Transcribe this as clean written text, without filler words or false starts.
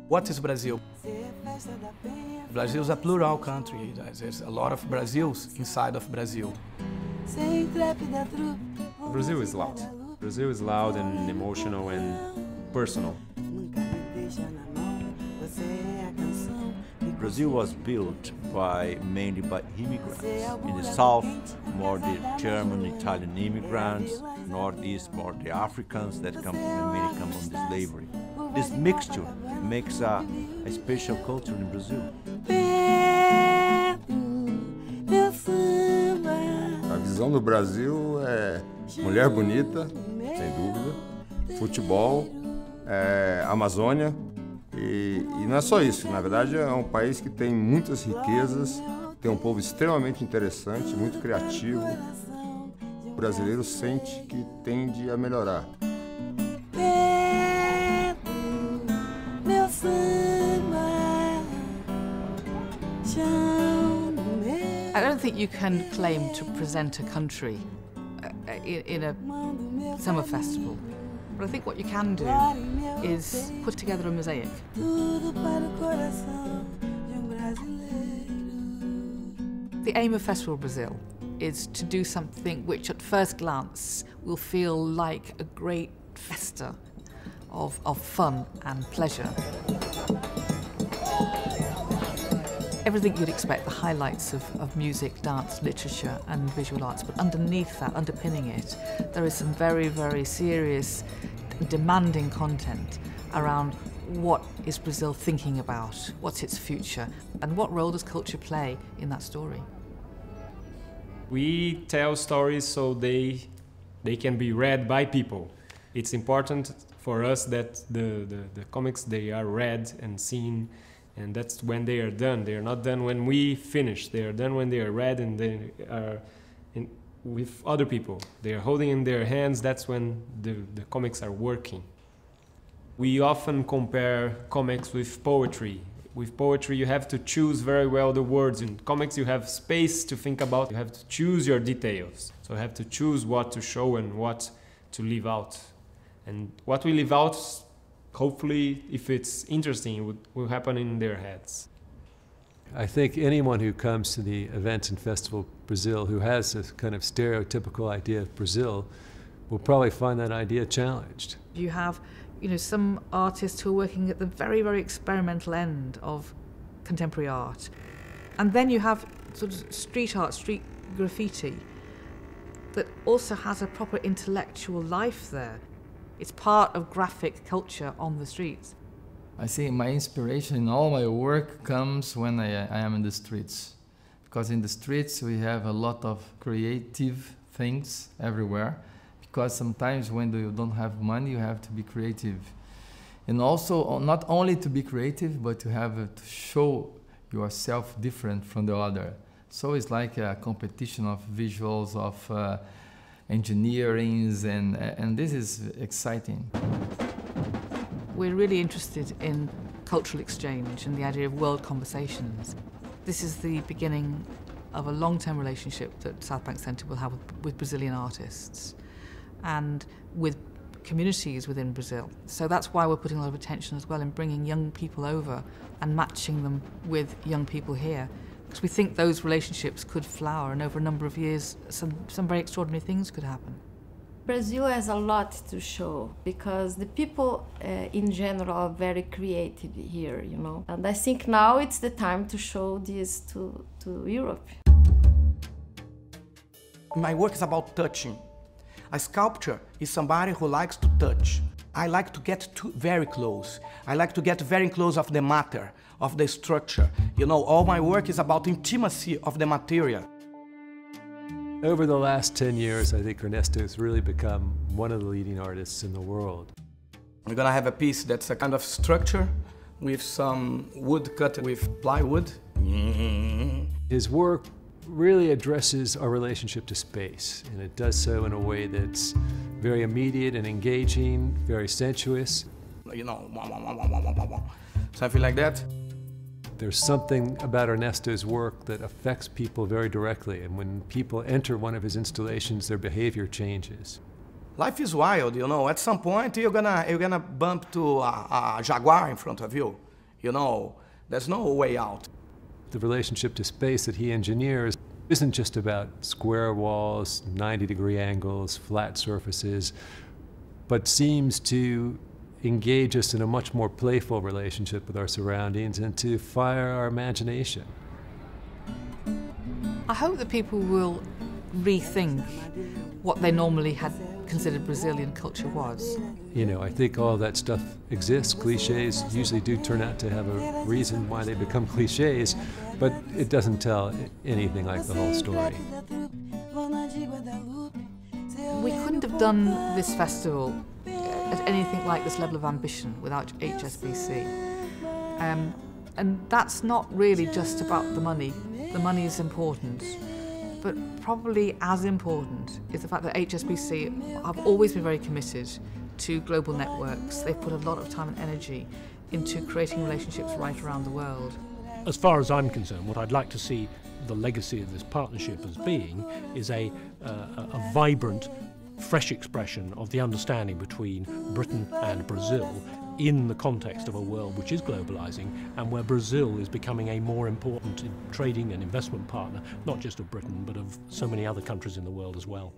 What is Brazil? Brazil is a plural country. There's a lot of Brazils inside of Brazil. Brazil is loud. Brazil is loud and emotional and personal. Brazil was built mainly by immigrants. In the south, more the German, Italian immigrants. Northeast, more the Africans that come on the slavery. This mixture makes a special culture in Brazil. A visão do Brasil é mulher bonita, sem dúvida, futebol, Amazônia. E não é só isso, na verdade é um país que tem muitas riquezas, tem um povo extremamente interessante, muito criativo. O brasileiro sente que tende a melhorar. I don't think you can claim to present a country in a summer festival. But I think what you can do is put together a mosaic. The aim of Festival Brazil is to do something which at first glance will feel like a great festa of fun and pleasure. Everything you'd expect, the highlights of music, dance, literature and visual arts, but underneath that, underpinning it, there is some very, very serious, demanding content around what is Brazil thinking about, what's its future, and what role does culture play in that story. We tell stories so they can be read by people. It's important for us that the comics, they are read and seen, and that's when they are done. They are not done when we finish. They are done when they are read and they are with other people. They are holding in their hands. That's when the comics are working. We often compare comics with poetry. With poetry, you have to choose very well the words. In comics, you have space to think about. You have to choose your details. So you have to choose what to show and what to leave out. And what we leave out, hopefully, if it's interesting, will happen in their heads. I think anyone who comes to the events and Festival Brazil who has a kind of stereotypical idea of Brazil will probably find that idea challenged. You have, some artists who are working at the very, very experimental end of contemporary art. And then you have sort of street art, street graffiti, that also has a proper intellectual life there. It's part of graphic culture on the streets. I think my inspiration in all my work comes when I am in the streets. Because in the streets we have a lot of creative things everywhere. Because sometimes when you don't have money, you have to be creative. And also, not only to be creative, but to have to show yourself different from the other. So it's like a competition of visuals, of engineerings, and this is exciting. We're really interested in cultural exchange and the idea of world conversations. This is the beginning of a long-term relationship that Southbank Centre will have with Brazilian artists and with communities within Brazil. So that's why we're putting a lot of attention as well in bringing young people over and matching them with young people here. Because we think those relationships could flower, and over a number of years some very extraordinary things could happen. Brazil has a lot to show because the people in general are very creative here, And I think now it's the time to show this to Europe. My work is about touching. A sculptor is somebody who likes to touch. I like to get very close. I like to get very close of the matter, of the structure. All my work is about intimacy of the material. Over the last 10 years, I think Ernesto has really become one of the leading artists in the world. We're gonna have a piece that's a kind of structure with some wood cut with plywood. His work really addresses our relationship to space, and it does so in a way that's very immediate and engaging, very sensuous. Something like that. There's something about Ernesto's work that affects people very directly, and when people enter one of his installations, their behavior changes. Life is wild, you know. At some point, you're gonna bump to a jaguar in front of you. You know, there's no way out. The relationship to space that he engineers isn't just about square walls, 90-degree angles, flat surfaces, but seems to engage us in a much more playful relationship with our surroundings and to fire our imagination. I hope that people will rethink what they normally had considered Brazilian culture was. You know, I think all that stuff exists. Cliches usually do turn out to have a reason why they become cliches, but it doesn't tell anything like the whole story. We couldn't have done this festival at anything like this level of ambition without HSBC. And that's not really just about the money. The money is important, but probably as important is the fact that HSBC have always been very committed to global networks. They've put a lot of time and energy into creating relationships right around the world. As far as I'm concerned, what I'd like to see the legacy of this partnership as being is a vibrant, fresh expression of the understanding between Britain and Brazil in the context of a world which is globalizing and where Brazil is becoming a more important trading and investment partner, not just of Britain, but of so many other countries in the world as well.